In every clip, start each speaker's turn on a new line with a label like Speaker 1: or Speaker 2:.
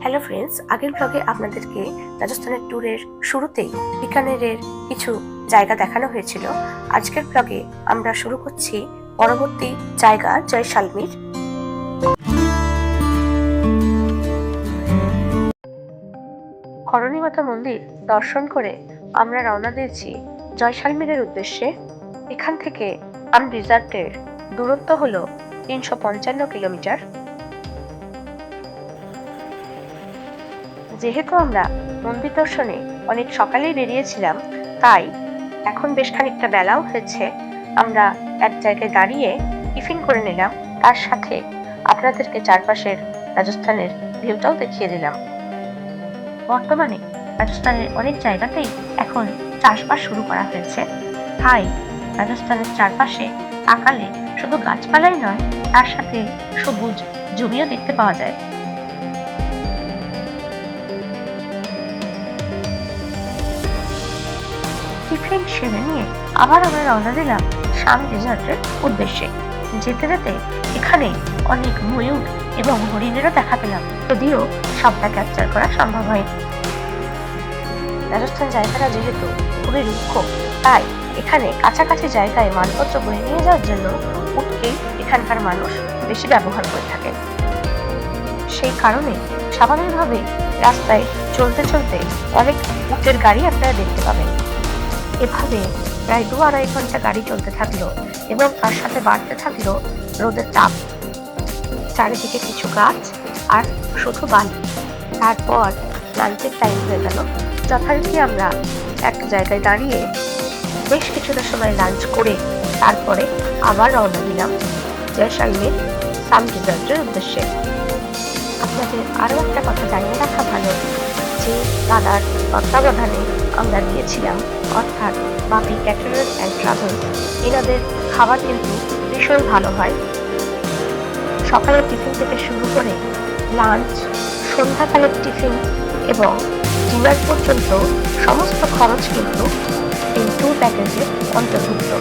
Speaker 1: Hello friends, আগের ব্লগে আপনাদেরকে রাজস্থানের ট্যুরের শুরুতেই বিকানেরের কিছু জায়গা দেখানো হয়েছিল। আজকের ব্লগে আমরা শুরু করছি পরবর্তী জায়গা জয়সালমীর। করণী মাতা মন্দির দর্শন করে আমরা রওনা দিয়েছি জয়সালমীরের উদ্দেশ্যে। এখান থেকে আম রিসর্টের দূরত্ব হলো 355 কিলোমিটার। যেহেতু আমরা মন্দির দর্শনে অনেক সকালেই বেরিয়েছিলাম, তাই এখন বেশ খানিকটা বেলাও হয়েছে। আমরা এক জায়গায় দাঁড়িয়ে টিফিন করে নিলাম, তার সাথে আপনাদেরকে চারপাশের রাজস্থানের ভিউটাও দেখিয়ে দিলাম। বর্তমানে রাজস্থানের অনেক জায়গাতেই এখন চাষবাস শুরু করা হয়েছে, তাই রাজস্থানের চারপাশে তাকালে শুধু গাছপালাই নয়, তার সাথে সবুজ জমিও দেখতে পাওয়া যায়। টিফিন সেরে নিয়ে আবার আমরা রওনা দিলাম শাম রিসর্টের উদ্দেশ্যে। যেতে যেতে এখানে অনেক ময়ূর এবং হরিণেরও দেখা পেলাম, যদিও সবটা ক্যাপচার করা সম্ভব হয়নি। রাজস্থান জায়গাটা যেহেতু খুবই রুক্ষ, তাই এখানে কাছাকাছি জায়গায় মালপত্র বয়ে নিয়ে যাওয়ার জন্য উটকেই এখানকার মানুষ বেশি ব্যবহার করে থাকেন। সেই কারণে স্বাভাবিকভাবে রাস্তায় চলতে চলতে অনেক উটের গাড়ি আপনারা দেখতে পাবেন। এভাবে প্রায় 2-2.5 ঘন্টা গাড়ি চলতে থাকলো এবং তার সাথে বাড়তে থাকলো রোদের তাপ। চারিদিকে কিছু গাছ আর শুধু বালি। তারপর লাঞ্চের টাইম হয়ে গেল। যথারীতি আমরা এক জায়গায় দাঁড়িয়ে বেশ কিছুটা সময় লাঞ্চ করে তারপরে আবার রওনা দিলাম জয়সালমীর শাম রিসর্টের উদ্দেশ্যে। আপনাদের আরও একটা কথা জানিয়ে রাখা ভালো যে দাদার তত্ত্বাবধানে আমরা গিয়েছিলাম, অর্থাৎ বাপি ক্যাটারার্স অ্যান্ড ট্রাভেলস। এনাদের খাবার কিন্তু ভীষণ ভালো হয়। সকালের টিফিন থেকে শুরু করে লাঞ্চ, সন্ধ্যাকালের টিফিন এবং ডিনার পর্যন্ত সমস্ত খরচ কিন্তু এই ট্যুর প্যাকেজে অন্তর্ভুক্ত।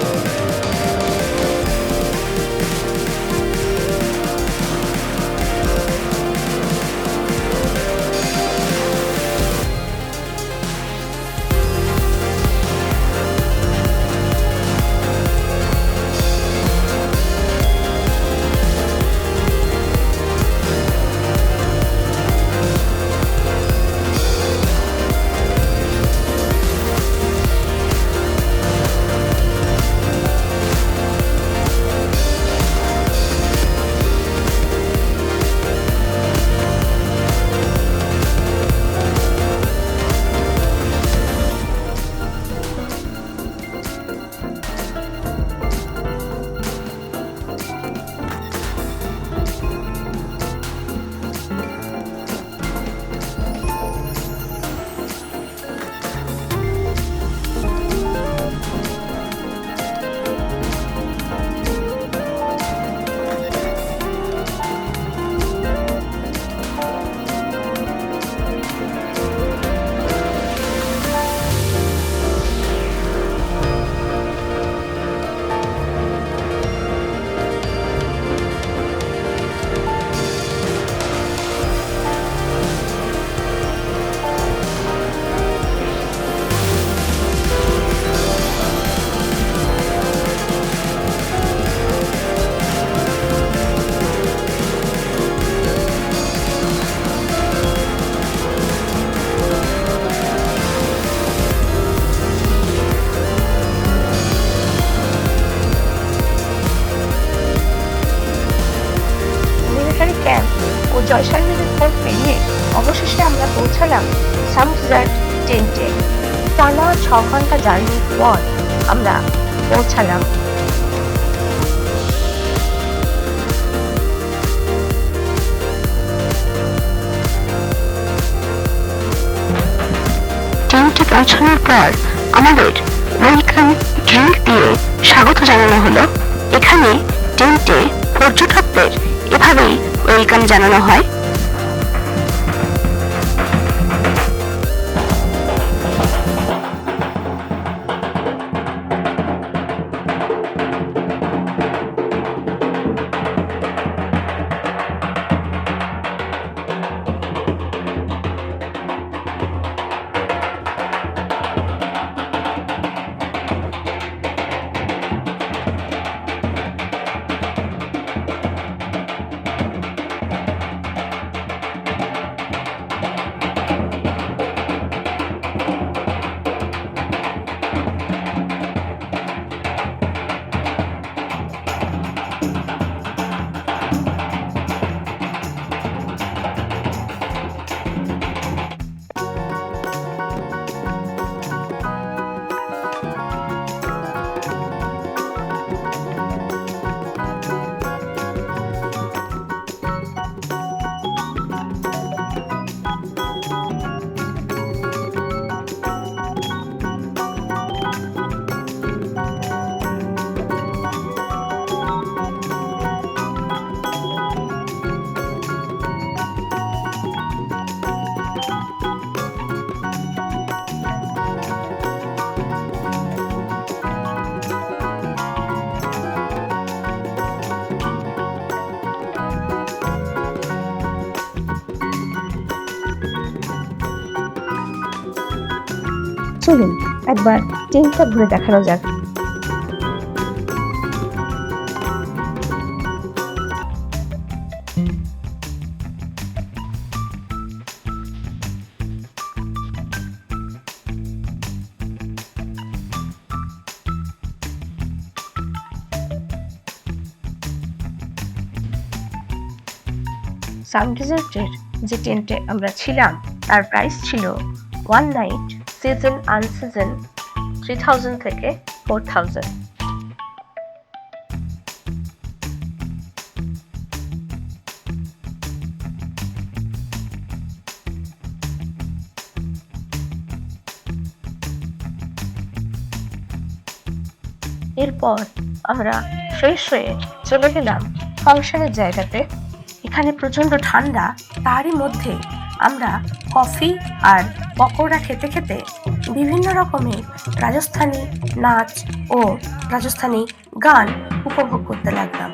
Speaker 1: ক্যাম্প ও জয়সালমীরের পর পেরিয়ে অবশেষে আমরা পৌঁছালাম শাম রিসর্ট টেন্টে। টানা 6 ঘন্টা জার্নির পর আমরা পৌঁছালাম। টেন্টে পৌঁছানোর পর আমাদের ওয়েলকাম ড্রিঙ্ক দিয়ে স্বাগত জানানো হলো। এখানে টেন্টে পর্যটকদের এভাবেই ওয়েলকাম জানানো হয়। চলুন একবার ট্রেনটা ঘুরে দেখানো যাক। সানডেজার্টের যে টেন্টে আমরা ছিলাম তার প্রাইস ছিল ওয়ান নাইট সিজন আনসিজন 3000 থেকে 4000। এরপর আমরা শুয়ে চলে গেলাম ফাংশনের জায়গাতে। এখানে প্রচন্ড ঠান্ডা, তারই মধ্যে আমরা কফি আর পকোড়া খেতে খেতে বিভিন্ন রকমের রাজস্থানী নাচ ও রাজস্থানী গান উপভোগ করতে লাগলাম।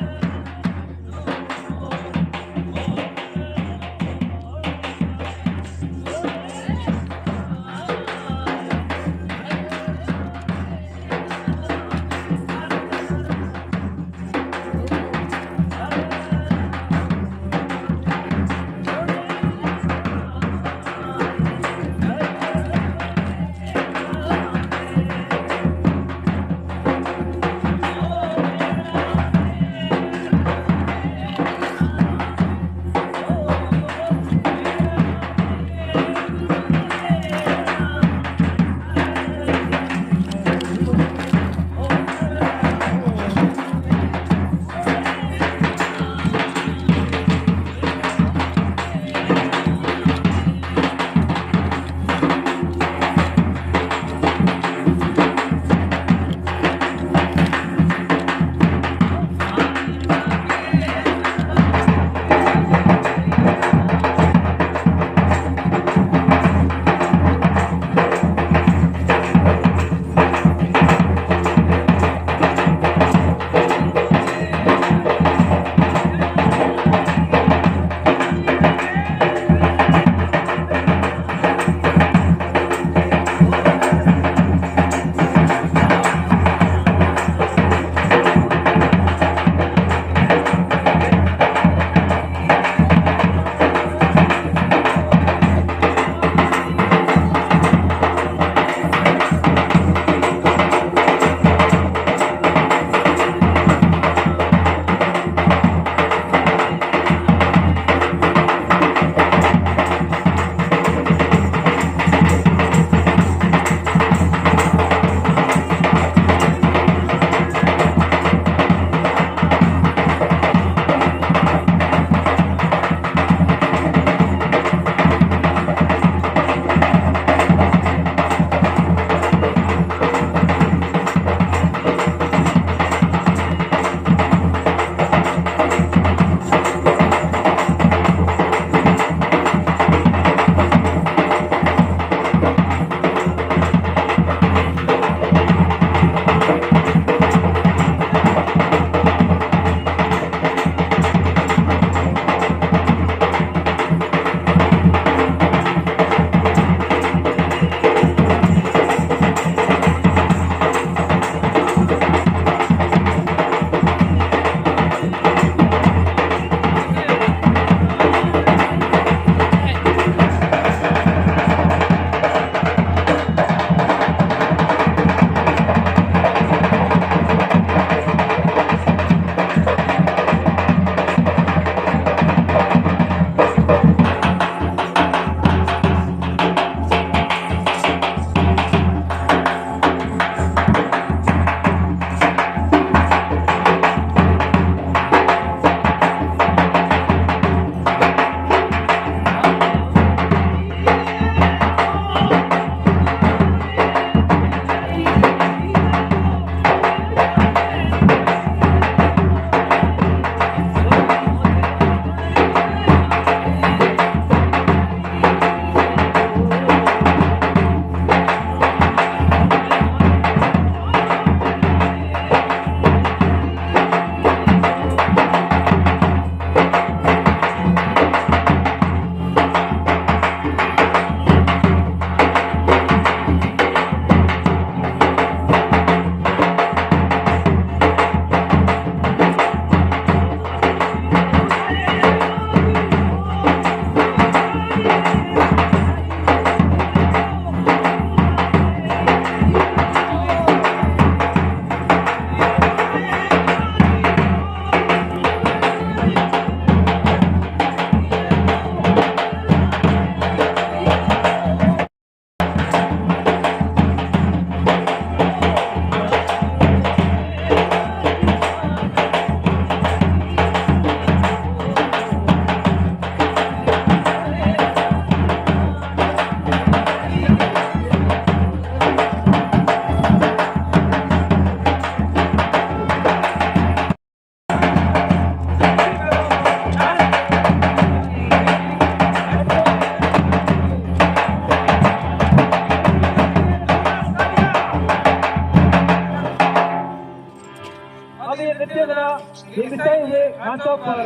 Speaker 2: हाथों पर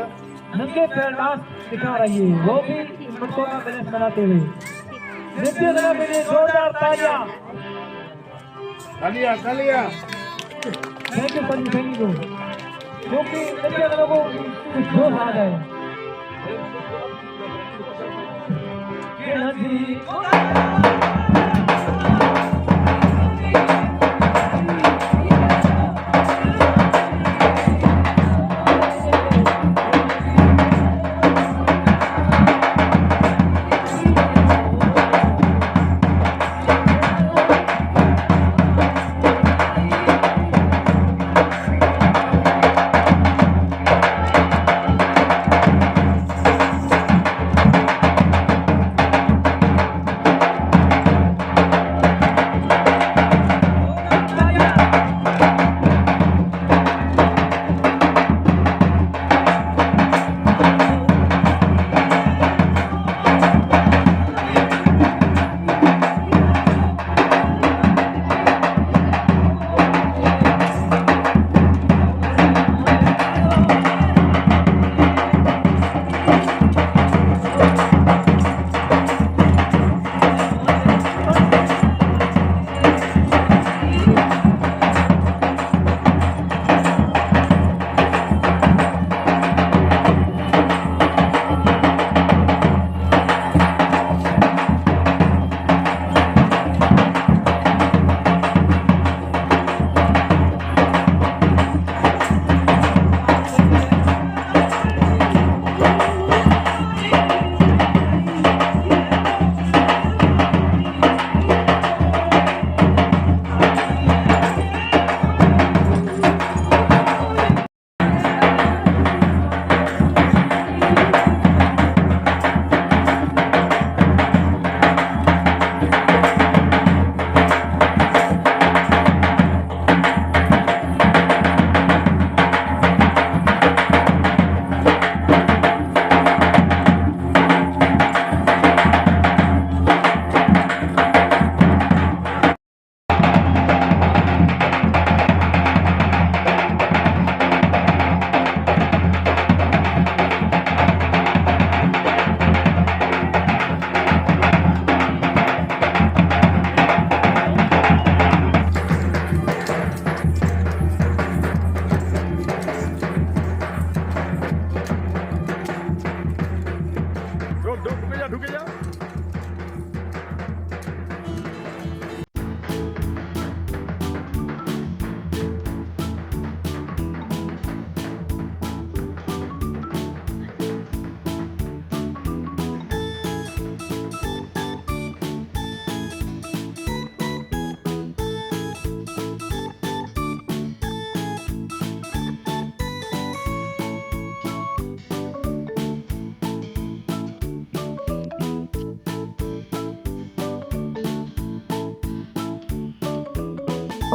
Speaker 2: नंगे पैर डांस दिखा रही है, वो भी मुर्गों का बैलेंस बनाते हुए। नृत्य दलों के लिए जोरदार तालियां। थैंक यू सभी को, क्योंकि नृत्य दलों को कुछ जोश आ जाए।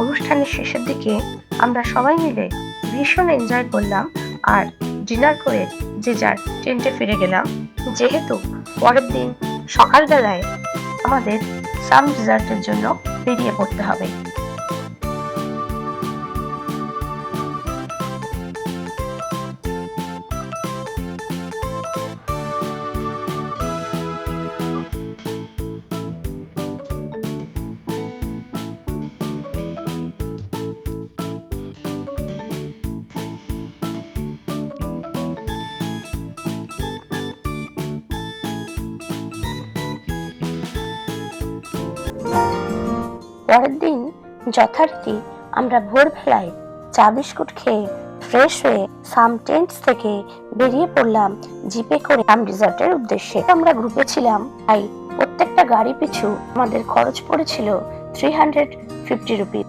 Speaker 1: অনুষ্ঠানের শেষের দিকে আমরা সবাই মিলে ভীষণ এনজয় করলাম আর ডিনার করে যে যার টেন্টে ফিরে গেলাম, যেহেতু পরের দিন সকালবেলায় আমাদের সাম ডিজার্টের জন্য বেরিয়ে পড়তে হবে। পরের দিন যথারীতি আমরা ভোরবেলায় চা বিস্কুট খেয়ে ফ্রেশ হয়ে সাম টেন্টস থেকে বেরিয়ে পড়লাম জিপে করে সাম ডিজার্টের উদ্দেশ্যে। আমরা গ্রুপে ছিলাম, তাই প্রত্যেকটা গাড়ি পিছু আমাদের খরচ পড়েছিল 350 রুপি।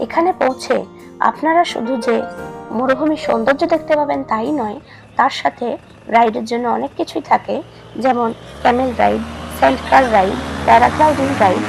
Speaker 1: এখানে পৌঁছে আপনারা শুধু যে মরুভূমির সৌন্দর্য দেখতে পাবেন তাই নয়, তার সাথে রাইডের জন্য অনেক কিছুই থাকে, যেমন camel ride, sand car ride, paragliding ride.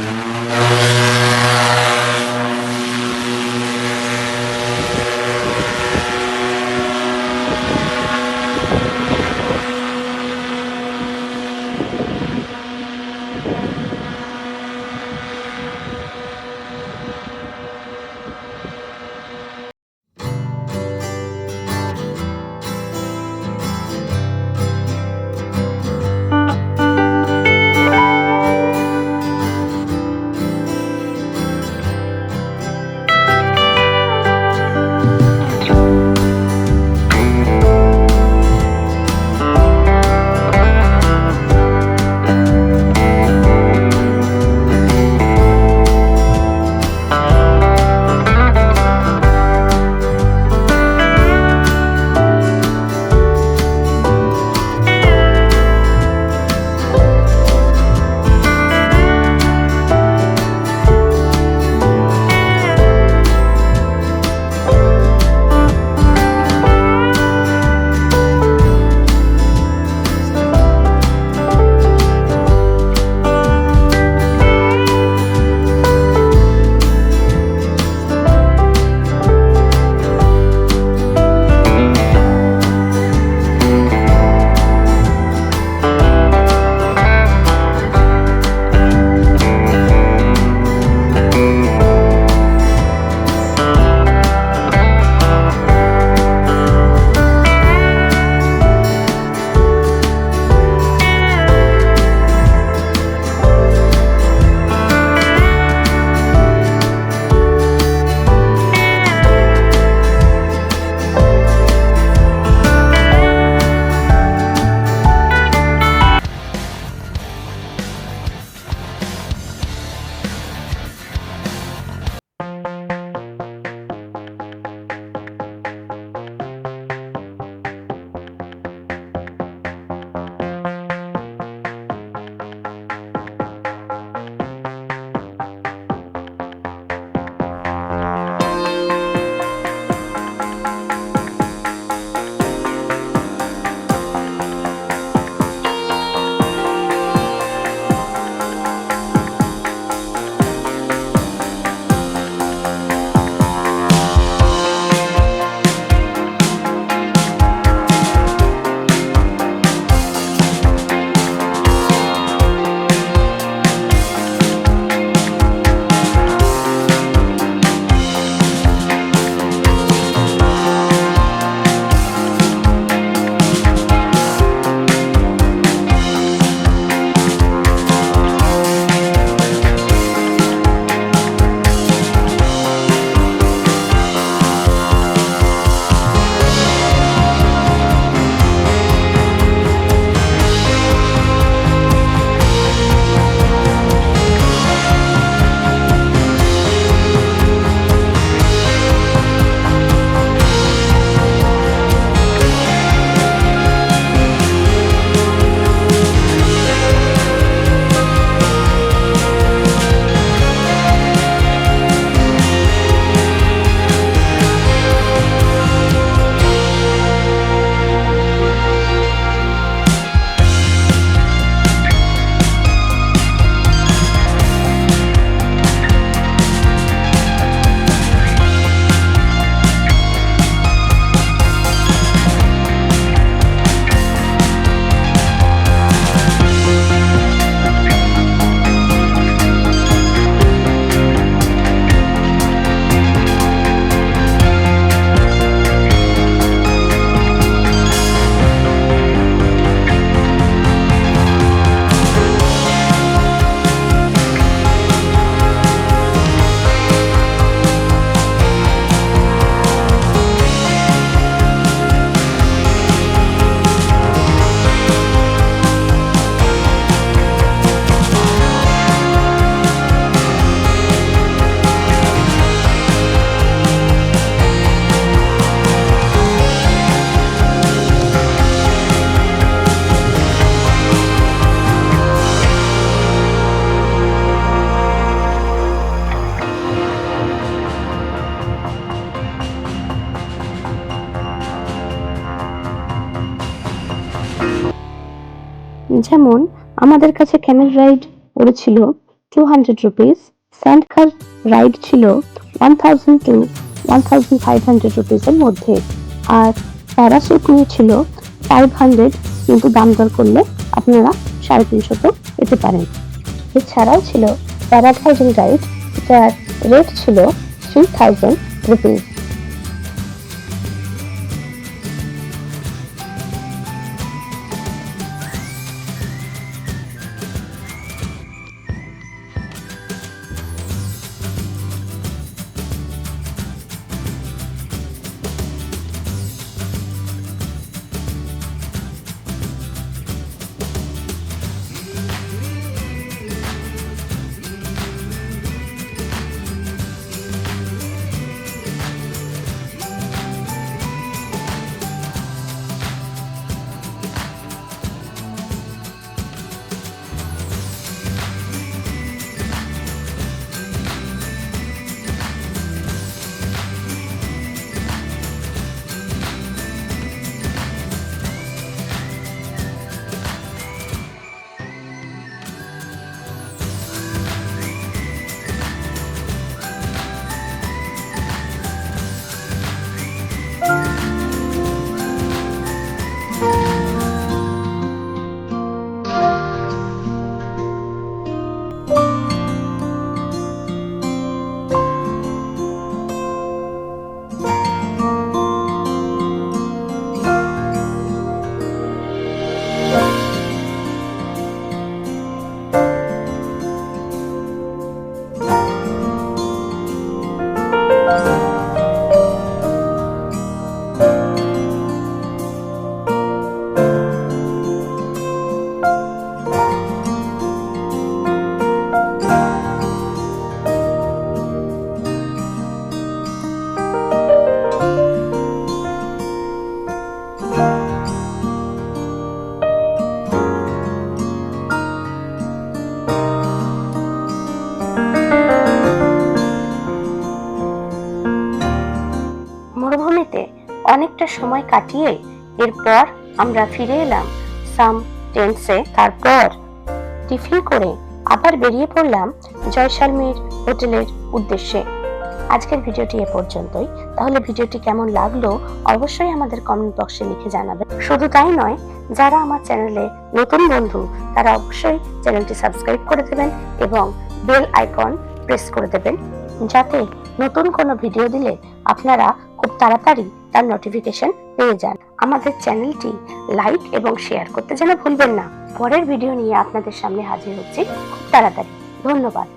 Speaker 1: যেমন আমাদের কাছে ক্যামেল রাইড পড়েছিল 200 রুপিস, স্যান্ড কার রাইড ছিল 1000 to 1500 রুপিসের মধ্যে, আর প্যারাশুট নিয়েছিল 500, কিন্তু দাম দর করলে আপনারা 350 পেতে পারেন। এছাড়াও ছিল প্যারাগ্লাইডিং রাইড, যার রেট ছিল 3000 রুপিস। মরুভূমিতে অনেকটা সময় কাটিয়ে এরপর আমরা ফিরে এলাম সাম টেন্টসে। তারপর টিফিন করে আবার বেরিয়ে পড়লাম জয়সালমীর হোটেলের উদ্দেশ্যে। আজকের ভিডিওটি এ পর্যন্তই। তাহলে ভিডিওটি কেমন লাগলো অবশ্যই আমাদের কমেন্ট বক্সে লিখে জানাবেন। শুধু তাই নয়, যারা আমার চ্যানেলে নতুন বন্ধু তারা অবশ্যই চ্যানেলটি সাবস্ক্রাইব করে দেবেন এবং বেল আইকন প্রেস করে দেবেন, যাতে নতুন কোনো ভিডিও দিলে আপনারা খুব তাড়াতাড়ি তার নোটিফিকেশন পেয়ে যান। আমাদের চ্যানেলটি লাইক এবং শেয়ার করতে যেন ভুলবেন না। পরের ভিডিও নিয়ে আপনাদের সামনে হাজির হচ্ছি খুব তাড়াতাড়ি। ধন্যবাদ।